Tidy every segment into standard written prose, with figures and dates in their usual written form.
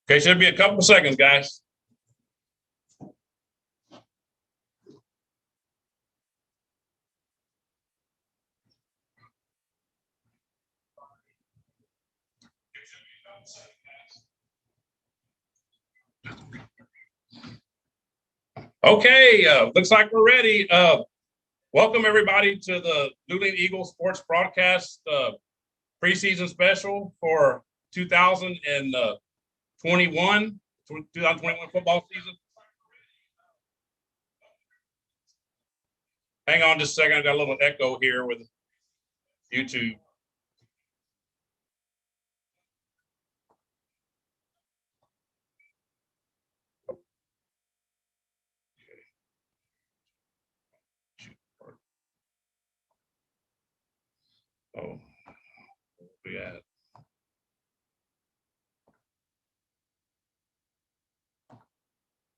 Okay, should be a couple of seconds, guys. Okay, looks like we're ready. Welcome everybody to the Dueling Eagle Sports Broadcast preseason special for 2021 football season. Hang on just a second. I got a little echo here with YouTube. Oh, we got.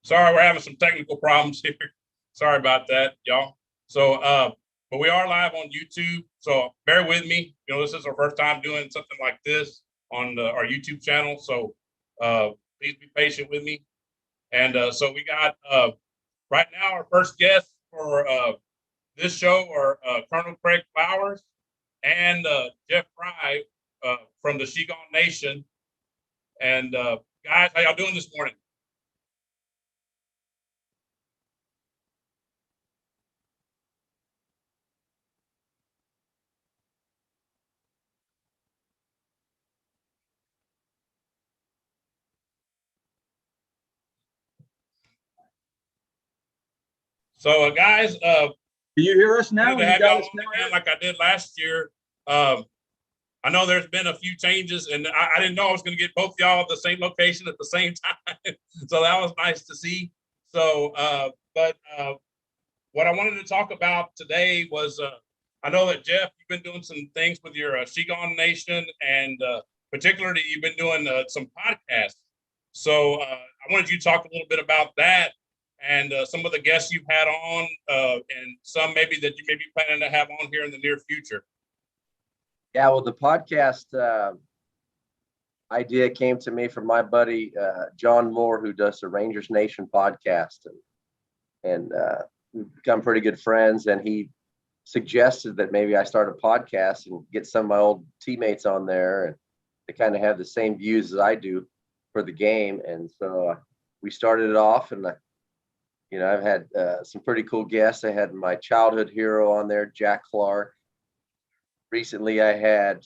Sorry, we're having some technical problems here. Sorry about that, y'all. So, but we are live on YouTube, so bear with me. You know, this is our first time doing something like this on our YouTube channel, so please be patient with me. And so we got right now our first guest for this show are Colonel Craig Flowers and Jeff Frye from the Shegon Nation. And guys, how y'all doing this morning? So, guys, can you hear us now? To have y'all on again, like I did last year. I know there's been a few changes, and I didn't know I was going to get both y'all at the same location at the same time. So that was nice to see. So, but what I wanted to talk about today was I know that Jeff, you've been doing some things with your Shegon Nation, and particularly you've been doing some podcasts. So I wanted you to talk a little bit about that and some of the guests you've had on, and some maybe that you may be planning to have on here in the near future. Yeah, well, the podcast idea came to me from my buddy John Moore, who does the Rangers Nation podcast, and we've become pretty good friends. And he suggested that maybe I start a podcast and get some of my old teammates on there, and they kind of have the same views as I do for the game. And so we started it off, and you know, I've had some pretty cool guests. I had my childhood hero on there, Jack Clark. Recently, I had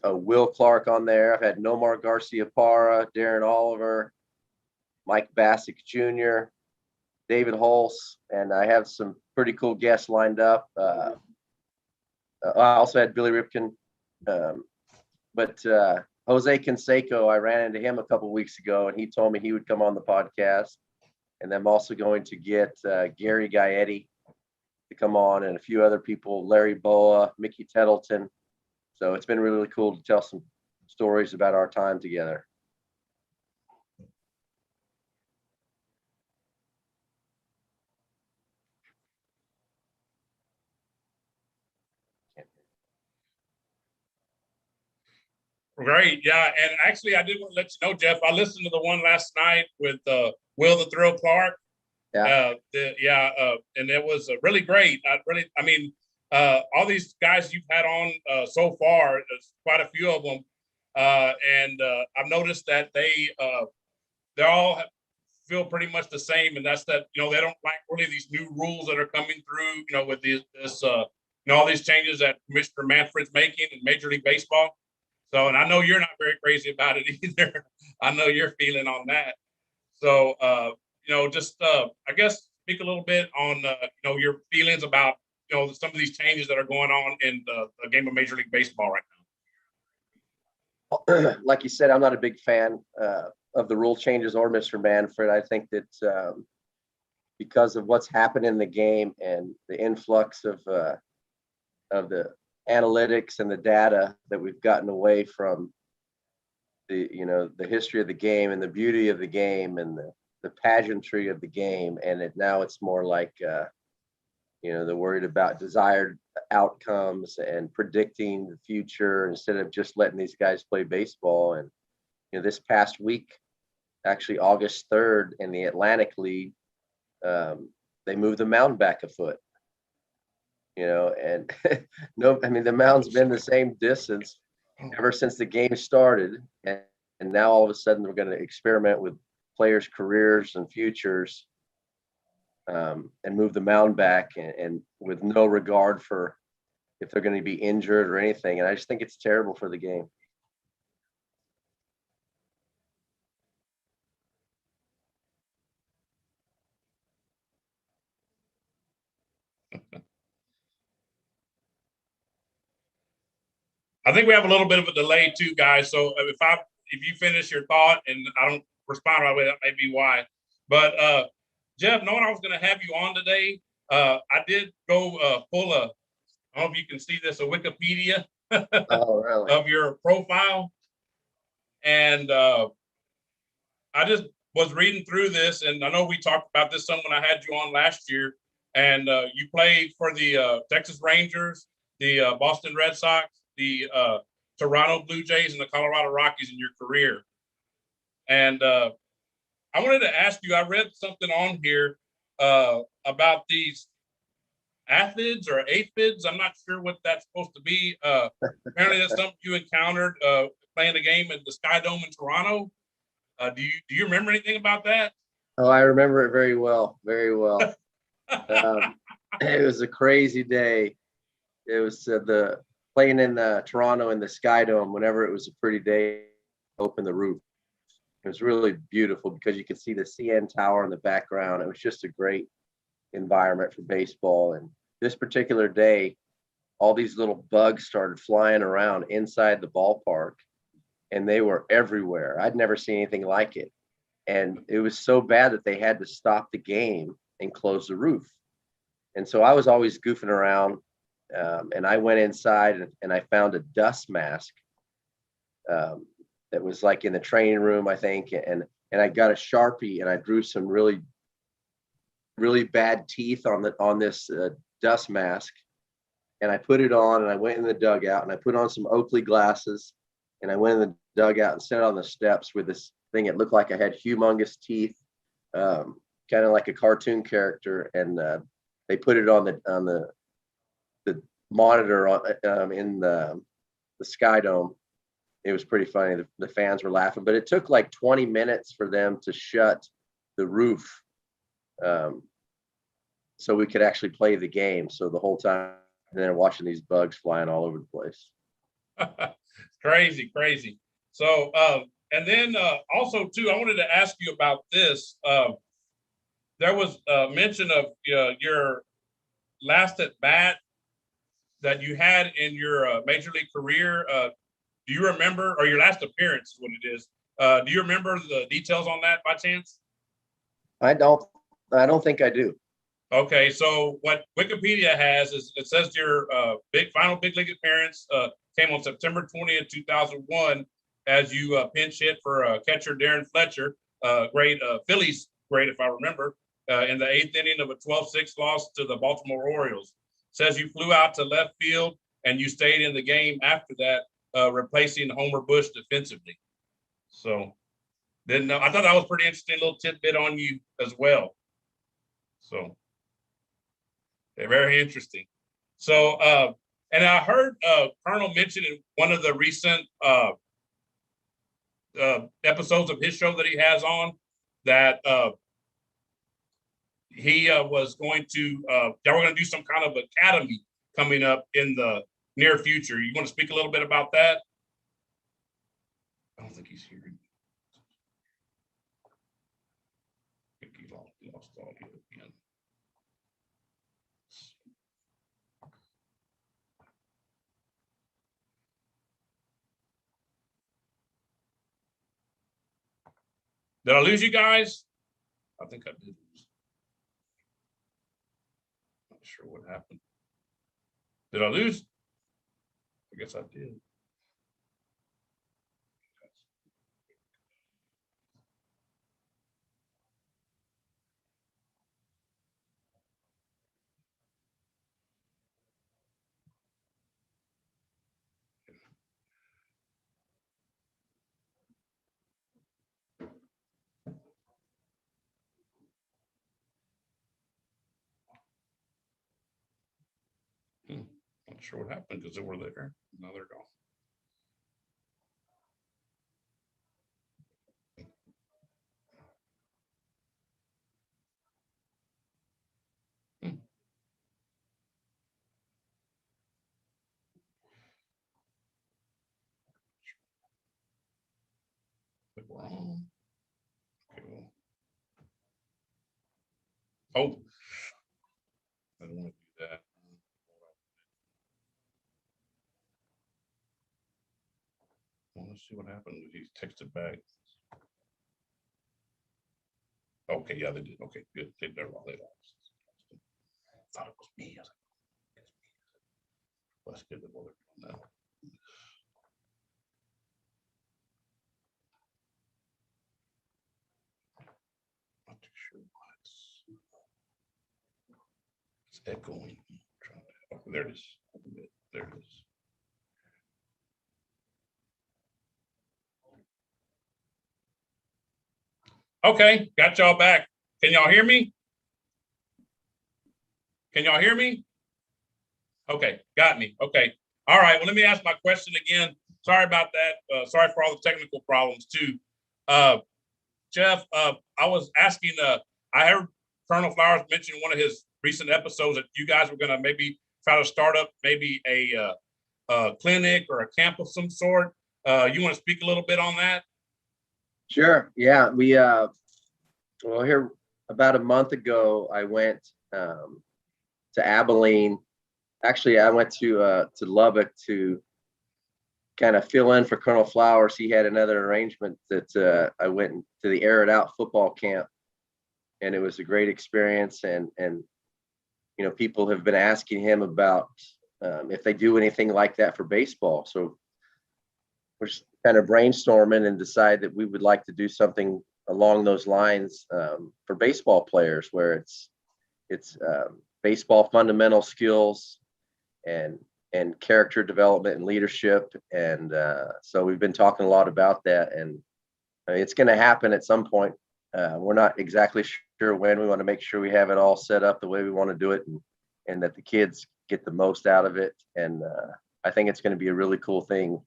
Will Clark on there. I've had Nomar Garcia-Parra, Darren Oliver, Mike Bassick Jr., David Hulse, and I have some pretty cool guests lined up. I also had Billy Ripken, but Jose Canseco, I ran into him a couple of weeks ago, and he told me he would come on the podcast. And I'm also going to get Gary Gaetti to come on, and a few other people, Larry Boa, Mickey Tettleton. So it's been really cool to tell some stories about our time together. Great, yeah, and actually, I did want to let you know, Jeff. I listened to the one last night with Will the Thrill Clark. Yeah, and it was really great. I mean, all these guys you've had on so far, there's quite a few of them, and I've noticed that they all feel pretty much the same, and that's that, you know, they don't like really these new rules that are coming through, you know, with this you know, all these changes that Commissioner Manfred's making in Major League Baseball. So, and I know you're not very crazy about it either. I know you're feeling on that. So, you know, just I guess speak a little bit on you know, your feelings about, you know, some of these changes that are going on in the game of Major League Baseball right now. Like you said, I'm not a big fan of the rule changes or Mr. Manfred. I think that because of what's happened in the game and the influx of the analytics and the data that we've gotten away from the, you know, the history of the game and the beauty of the game and the pageantry of the game, and now it's more like you know, they're worried about desired outcomes and predicting the future instead of just letting these guys play baseball. And This past week, actually August 3rd in the Atlantic League, they moved the mound back a foot. And no, I mean, the mound's been the same distance ever since the game started. And now all of a sudden we're going to experiment with players' careers and futures, and move the mound back and with no regard for if they're going to be injured or anything. And I just think it's terrible for the game. I think we have a little bit of a delay too, guys. So if you finish your thought and I don't respond right away, that may be why. But Jeff, knowing I was going to have you on today, I did go pull a. I don't know if you can see this, a Wikipedia Oh, really? of your profile, and I just was reading through this, and I know we talked about this some when I had you on last year. And you played for the Texas Rangers, the Boston Red Sox, the Toronto Blue Jays, and the Colorado Rockies in your career. And I wanted to ask you, I read something on here about these aphids or aphids. I'm not sure what that's supposed to be. Apparently, that's something you encountered playing a game at the Sky Dome in Toronto. Do you remember anything about that? Oh, I remember it very well, very well. It was a crazy day. It was the playing in Toronto in the Sky Dome. Whenever it was a pretty day, open the roof. It was really beautiful because you could see the CN Tower in the background. It was just a great environment for baseball. And this particular day, all these little bugs started flying around inside the ballpark, and they were everywhere. I'd never seen anything like it. And it was so bad that they had to stop the game and close the roof. And so I was always goofing around, and I went inside and I found a dust mask that was like in the training room, I think. And I got a Sharpie and I drew some really, really bad teeth on this dust mask. And I put it on and I went in the dugout and I put on some Oakley glasses and I went in the dugout and sat on the steps with this thing. It looked like I had humongous teeth, kind of like a cartoon character. And they put it on the monitor in the Sky Dome. It was pretty funny. The fans were laughing, but it took like 20 minutes for them to shut the roof, so we could actually play the game. So the whole time they're watching these bugs flying all over the place. Crazy. So, and then also too, I wanted to ask you about this. There was a mention of your last at bat that you had in your major league career. Do you remember, or your last appearance is what it is? Do you remember the details on that by chance? I don't think I do. Okay, so what Wikipedia has is it says your final big league appearance came on September 20th, 2001, as you pinch hit for catcher Darren Fletcher, great Phillies great if I remember, in the 8th inning of a 12-6 loss to the Baltimore Orioles. It says you flew out to left field and you stayed in the game after that, replacing Homer Bush defensively. So then I thought that was pretty interesting little tidbit on you as well. So very interesting. So and I heard Colonel mention in one of the recent episodes of his show that he has on that he was going to they were going to do some kind of academy coming up in the near future. You want to speak a little bit about that? I don't think he's here. I think he lost audio again. Did I lose you guys? I think I did. Not sure what happened. Did I lose? I guess I did. Not sure what happened because they were there. Now they're gone. Wrong. Okay, well. Oh, I don't want to do that. Well, let's see what happened. He texted back. Okay, yeah, they did. Okay, good. They're all they lost. I thought it was me. I was like, it's me. Let's get the bullet now. Not too sure why it's echoing. Oh, there it is. There it is. Okay, got y'all back. Can y'all hear me? Can y'all hear me? Okay, got me. Okay. All right. Well, let me ask my question again. Sorry about that. Sorry for all the technical problems too. Jeff, I was asking, I heard Colonel Flowers mention in one of his recent episodes that you guys were going to maybe try to start up maybe a clinic or a camp of some sort. You want to speak a little bit on that? Sure. Yeah. Well, here about a month ago, I went to Abilene. Actually, I went to Lubbock to kind of fill in for Colonel Flowers. He had another arrangement that I went to the Air It Out football camp, and it was a great experience. And you know, people have been asking him about if they do anything like that for baseball. So we're just kind of brainstorming and decide that we would like to do something along those lines for baseball players, where it's baseball fundamental skills and character development and leadership. And so we've been talking a lot about that, and it's going to happen at some point. We're not exactly sure when. We want to make sure we have it all set up the way we want to do it, and that the kids get the most out of it. And I think it's going to be a really cool thing.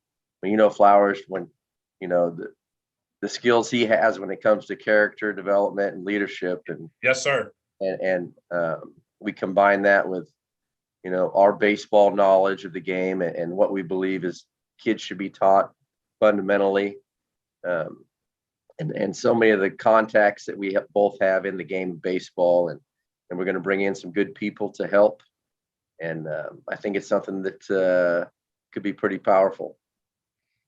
You know, Flowers, when you know the skills he has when it comes to character development and leadership, and yes, sir. And we combine that with, you know, our baseball knowledge of the game and what we believe is kids should be taught fundamentally, and so many of the contacts that we both have in the game of baseball, and we're going to bring in some good people to help, and I think it's something that could be pretty powerful.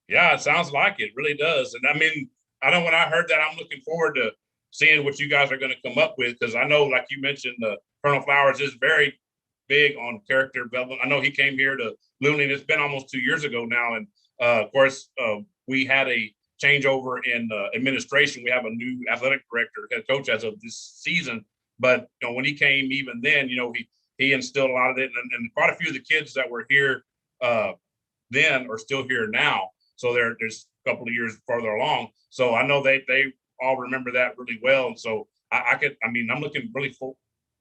Yeah, it sounds like it really does. And I mean, I know when I heard that, I'm looking forward to seeing what you guys are going to come up with, because I know, like you mentioned, Colonel Flowers is very big on character development. I know he came here to Looney, and it's been almost 2 years ago now. And of course, we had a changeover in administration. We have a new athletic director, head coach as of this season. But you know, when he came, even then, you know, he instilled a lot of it, and quite a few of the kids that were here then are still here now. So there's a couple of years farther along. So I know they all remember that really well. And so I'm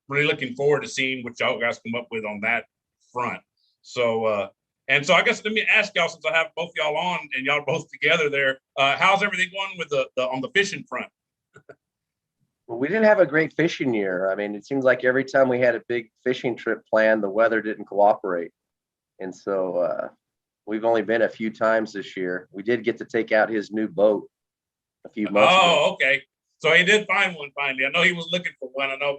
really looking forward to seeing what y'all guys come up with on that front. So and so I guess let me ask y'all, since I have both y'all on and y'all both together there, how's everything going with the on the fishing front? Well, we didn't have a great fishing year. I mean, it seems like every time we had a big fishing trip planned, the weather didn't cooperate. And so we've only been a few times this year. We did get to take out his new boat a few months ago. Oh, okay. So he did find one finally. I know he was looking for one. I know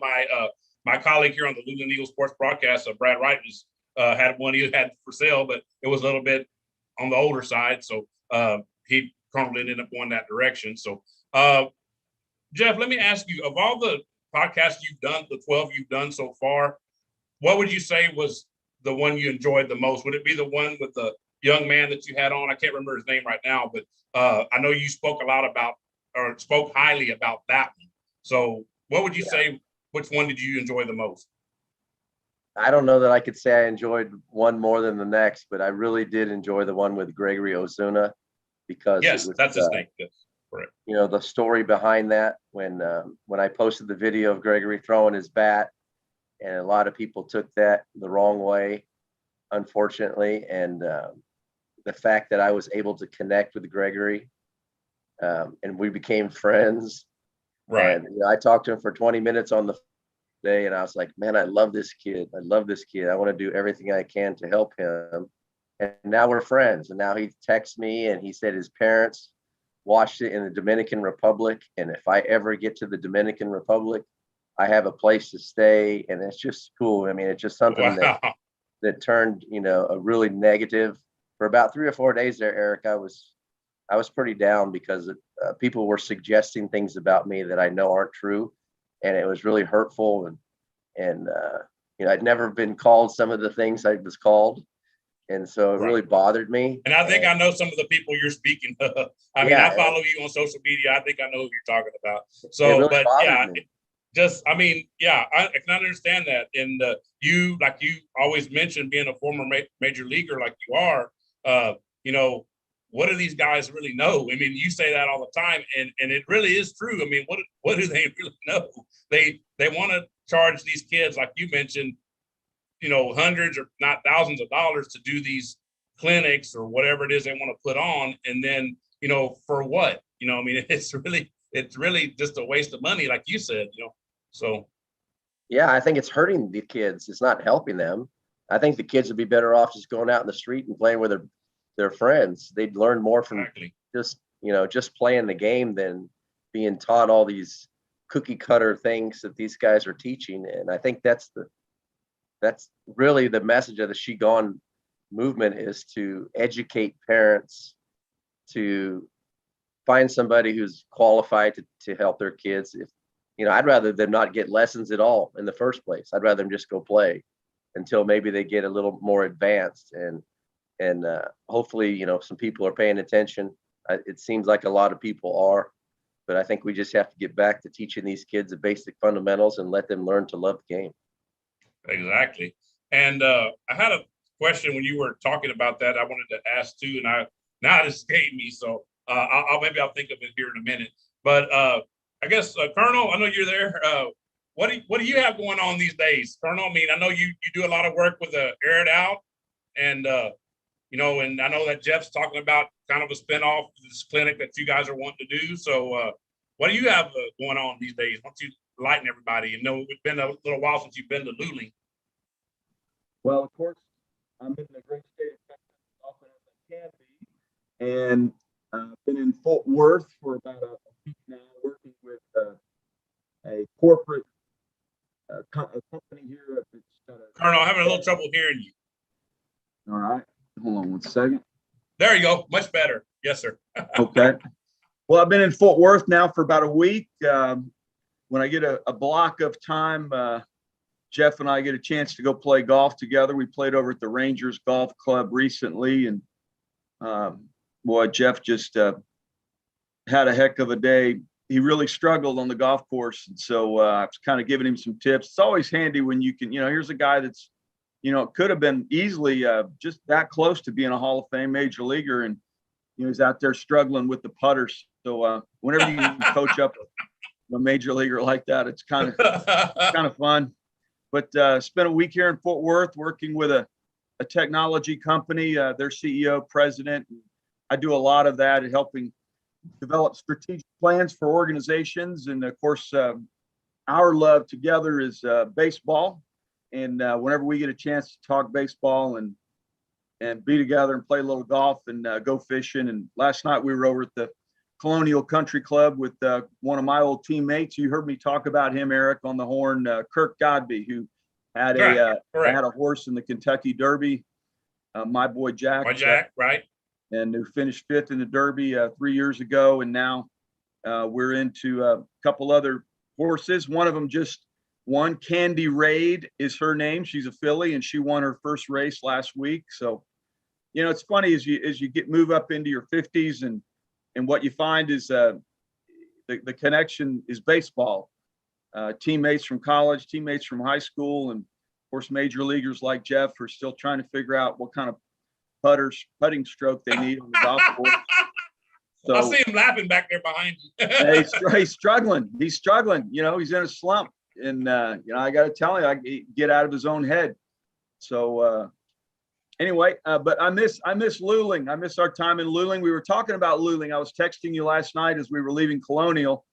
my colleague here on the Lutheran Eagle Sports broadcast, Brad Wright, was had one he had for sale, but it was a little bit on the older side. So he currently ended up going that direction. So Jeff, let me ask you, of all the podcasts you've done, the 12 you've done so far, what would you say was the one you enjoyed the most? Would it be the one with the young man that you had on? I can't remember his name right now, but I know you spoke a lot about, or spoke highly about that one. So what would you say, which one did you enjoy the most? I don't know that I could say I enjoyed one more than the next, but I really did enjoy the one with Gregory Ozuna, because yes, that's his name. Yes, correct. You know, the story behind that, when I posted the video of Gregory throwing his bat, and a lot of people took that the wrong way. unfortunately. And the fact that I was able to connect with Gregory, and we became friends. Right. And I talked to him for 20 minutes on the day, and I was like, man, I love this kid. I love this kid. I want to do everything I can to help him. And now we're friends. And now he texts me, and he said his parents watched it in the Dominican Republic. And if I ever get to the Dominican Republic, I have a place to stay. And it's just cool. I mean, it's just something Wow. that turned, a really negative. For about 3 or 4 days there, Eric, I was pretty down because people were suggesting things about me that I know aren't true. And it was really hurtful. And I'd never been called some of the things I was called. And so it really bothered me. And I think I know some of the people you're speaking of. I mean, I follow you on social media. I think I know who you're talking about. So, really but yeah, me. I can understand that. And you always mentioned being a former major leaguer like you are, what do these guys really know? I mean, you say that all the time, and it really is true. I mean, what do they really know? They want to charge these kids, like you mentioned, hundreds or not thousands of dollars to do these clinics or whatever it is they want to put on. And then, for what? I mean, it's really just a waste of money, like you said, so. Yeah, I think it's hurting the kids. It's not helping them. I think the kids would be better off just going out in the street and playing with their friends. They'd learn more from just playing the game than being taught all these cookie cutter things that these guys are teaching. And I think that's really the message of the She Gone movement, is to educate parents to find somebody who's qualified to help their kids. If I'd rather them not get lessons at all in the first place. I'd rather them just go play until maybe they get a little more advanced, and hopefully some people are paying attention. It seems like a lot of people are, but I think we just have to get back to teaching these kids the basic fundamentals and let them learn to love the game. Exactly. And I had a question when you were talking about that. I wanted to ask too, and now it escaped me. So I'll think of it here in a minute. But I guess Colonel, I know you're there. What do you have going on these days, Colonel? I mean, I know you do a lot of work with Air It Out, and and I know that Jeff's talking about kind of a spinoff of this clinic that you guys are wanting to do. So what do you have going on these days? Why don't you lighten everybody? It's been a little while since you've been to Luling. Well, of course, I'm in the great state of Texas as often as I can be, and I've been in Fort Worth for about a week now, working with a corporate company here. Colonel, I'm having a little trouble hearing you. All right, hold on one second. There you go, much better. Yes, sir. Okay. Well, I've been in Fort Worth now for about a week. When I get a block of time, Jeff and I get a chance to go play golf together. We played over at the Rangers Golf Club recently, and boy, Jeff just had a heck of a day. He really struggled on the golf course, and so I was kind of giving him some tips. It's always handy when you can, here's a guy that's, could have been easily just that close to being a Hall of Fame major leaguer, and he's out there struggling with the putters. So whenever you can coach up a major leaguer like that, it's kind of fun. But spent a week here in Fort Worth working with a technology company, their CEO, president. I do a lot of that, helping develop strategic plans for organizations. And of course, our love together is baseball. And whenever we get a chance to talk baseball and be together and play a little golf and go fishing. And last night we were over at the Colonial Country Club with one of my old teammates. You heard me talk about him, Eric, on the horn, Kirk Godby, who had had a horse in the Kentucky Derby. My boy Jack. Right. And who finished 5th in the Derby 3 years ago. And now we're into a couple other horses. One of them just won. Candy Raid is her name. She's a filly, and she won her first race last week. So, it's funny as you move up into your 50s, and what you find is the connection is baseball. Teammates from college, teammates from high school, and of course major leaguers like Jeff are still trying to figure out what kind of putting stroke they need on the golf course. So I see him laughing back there behind you. He's struggling. He's in a slump, and I got to tell you, I get out of his own head. So anyway, but I miss Luling. I miss our time in Luling. We were talking about Luling. I was texting you last night as we were leaving Colonial,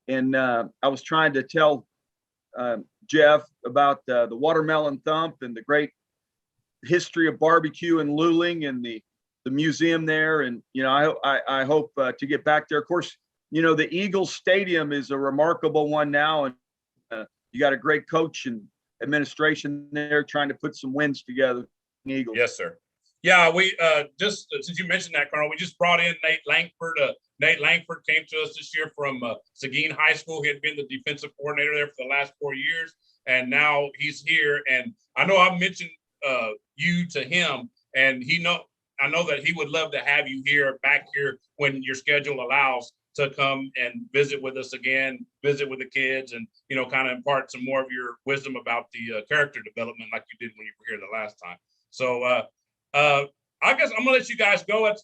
and I was trying to tell Jeff about the Watermelon Thump and the great history of barbecue in Luling and the museum there. And I hope to get back there. Of course, the Eagles Stadium is a remarkable one now, and you got a great coach and administration there trying to put some wins together. Eagles. Yes, sir. Yeah, we just since you mentioned that, Colonel, we just brought in Nate Langford. Nate Langford came to us this year from Seguin High School. He had been the defensive coordinator there for the last 4 years, and now he's here. And I know I've mentioned you to him, and I know that he would love to have you back here when your schedule allows to come and visit with us again, visit with the kids, and kind of impart some more of your wisdom about the character development like you did when you were here the last time. So I guess I'm gonna let you guys go. I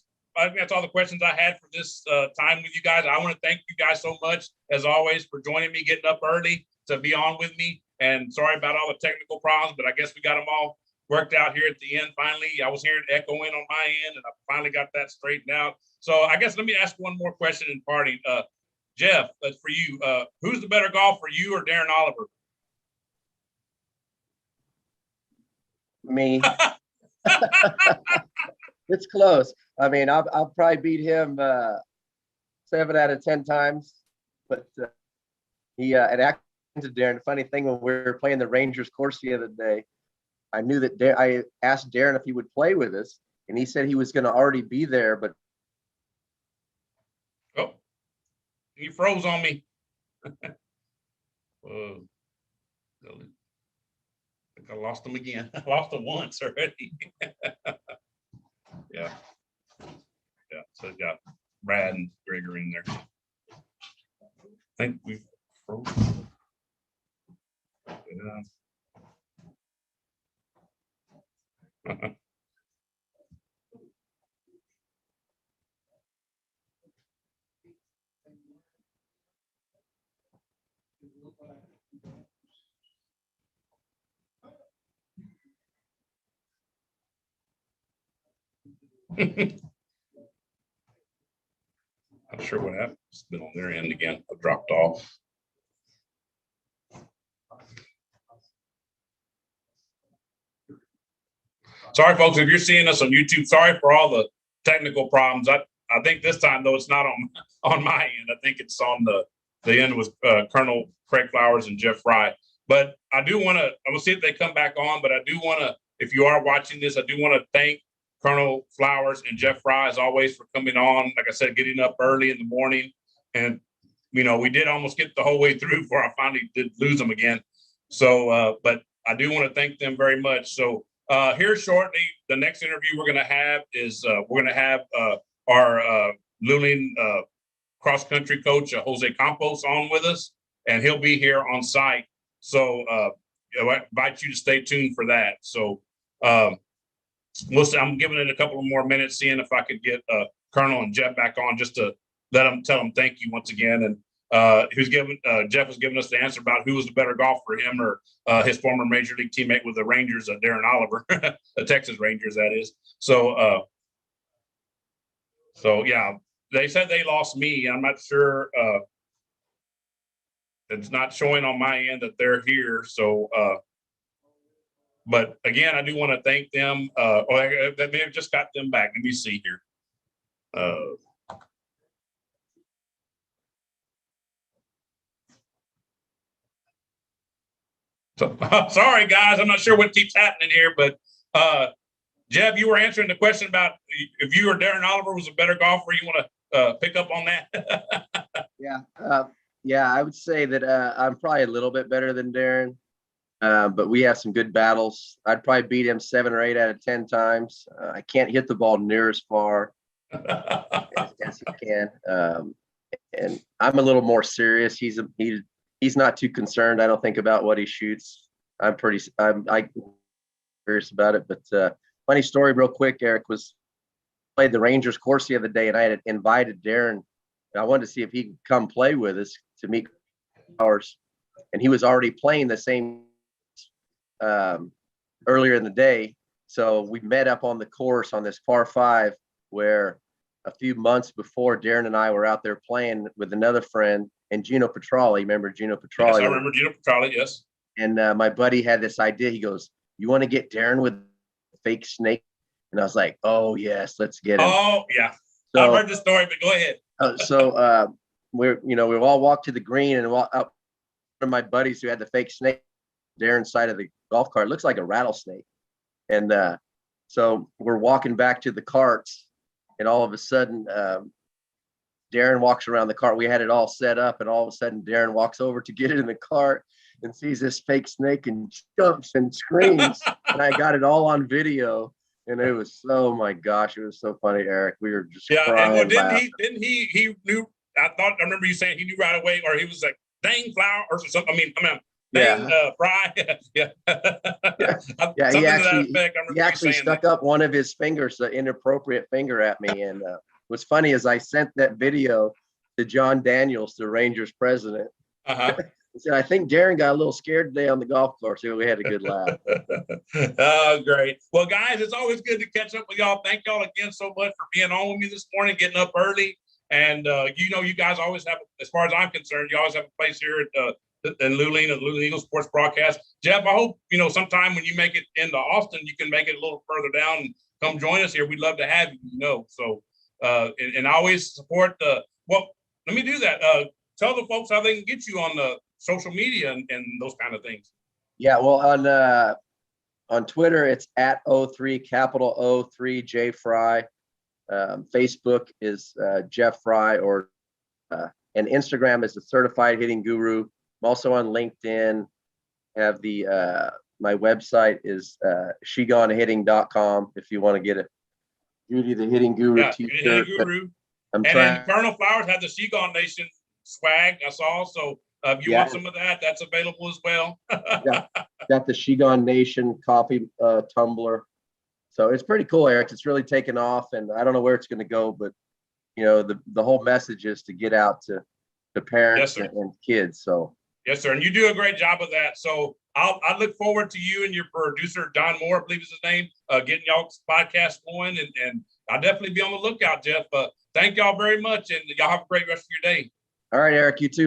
think that's all the questions I had for this time with you guys. I want to thank you guys so much, as always, for joining me, getting up early to be on with me. And sorry about all the technical problems, but I guess we got them all worked out here at the end. Finally, I was hearing echoing on my end, and I finally got that straightened out. So I guess let me ask one more question in parting. Jeff, for you, who's the better golfer, you or Darren Oliver? Me. It's close. I mean, I'll probably beat him 7 out of 10 times, but he and actually, Darren, the funny thing, when we were playing the Rangers course the other day, I knew that I asked Darren if he would play with us, and he said he was going to already be there, but he froze on me. I lost him again. I lost him once already. Yeah. So we got Brad and Gregor in there. I think we've frozen. Yeah. Not sure what happened. It's been on their end again. I dropped off. Sorry, folks, if you're seeing us on YouTube, sorry for all the technical problems. I think this time, though, it's not on my end. I think it's on the end with Colonel Craig Flowers and Jeff Frye. But I do want to, I'm going to see if they come back on, but I do want to, if you are watching this, I do want to thank Colonel Flowers and Jeff Frye, as always, for coming on. Like I said, getting up early in the morning. And, we did almost get the whole way through before I finally did lose them again. So, but I do want to thank them very much. So here shortly, the next interview we're going to have is we're going to have our Luling cross-country coach, Jose Campos, on with us, and he'll be here on site. So I invite you to stay tuned for that. So we'll see. I'm giving it a couple of more minutes, seeing if I could get Colonel and Jeff back on, just to tell them thank you once again. And Jeff was giving us the answer about who was the better golfer, him or his former major league teammate with the Rangers, Darren Oliver, the Texas Rangers, that is. So yeah, they said they lost me. I'm not sure. It's not showing on my end that they're here. So, but again, I do want to thank them. They may have just got them back. Let me see here. So, sorry, guys. I'm not sure what keeps happening here, but Jeff, you were answering the question about if you or Darren Oliver was a better golfer. You want to pick up on that? Yeah, I would say that I'm probably a little bit better than Darren, but we have some good battles. I'd probably beat him 7 or 8 out of 10 times. I can't hit the ball near as far as he can, and I'm a little more serious. He's not too concerned, I don't think, about what he shoots. I'm curious about it. But funny story, real quick. Eric played the Rangers course the other day, and I had invited Darren. I wanted to see if he could come play with us to meet ours, and he was already playing the same earlier in the day. So we met up on the course on this par 5, where a few months before, Darren and I were out there playing with another friend and Gino Petrali. Remember Gino Petrali? Yes, I remember Gino Petrali, yes. And my buddy had this idea. He goes, "You want to get Darren with a fake snake?" And I was like, "Oh yes, let's get him." Oh yeah, So, I've heard the story, but go ahead. We all walked to the green, and up one of my buddies who had the fake snake, Darren's side of the golf cart, looks like a rattlesnake. And so we're walking back to the carts, and all of a sudden, Darren walks around the cart. We had it all set up, and all of a sudden, Darren walks over to get it in the cart and sees this fake snake and jumps and screams. And I got it all on video, and it was, oh my gosh, it was so funny, Eric. We were just crying. And well, didn't he knew? I remember you saying he knew right away, or he was like, "Dang, Flower," or something. I mean, dang, Frye. Yeah. Yeah. He actually stuck up one of his fingers, the inappropriate finger, at me. And what's funny is I sent that video to John Daniels, the Rangers president. He said, "I think Darren got a little scared today on the golf course." So we had a good laugh. Oh, great. Well, guys, it's always good to catch up with y'all. Thank y'all again so much for being on with me this morning, getting up early. And, you guys always have, as far as I'm concerned, you always have a place here at in Luling, the Luling Eagles Sports Broadcast. Jeff, I hope, sometime when you make it into Austin, you can make it a little further down and come join us here. We'd love to have you, So, and I always support well, let me do that. Tell the folks how they can get you on the social media and those kind of things. Yeah, well, on Twitter, it's at O3, capital O3, J Frye. Facebook is Jeff Frye, and Instagram is the Certified Hitting Guru. I'm also on LinkedIn. Have my website is shigonhitting.com if you want to get a Judy the Hitting Guru t-shirt. And Colonel Flowers had the Shigon Nation swag, I saw. So if you want some of that, that's available as well. Got the Shigon Nation coffee tumbler. So it's pretty cool, Eric. It's really taken off, and I don't know where it's going to go, but the whole message is to get out to parents and kids. So yes, sir. And you do a great job of that. So I look forward to you and your producer, Don Moore, I believe is his name, getting y'all's podcast going. And I'll definitely be on the lookout, Jeff. Thank y'all very much. And y'all have a great rest of your day. All right, Eric, you too.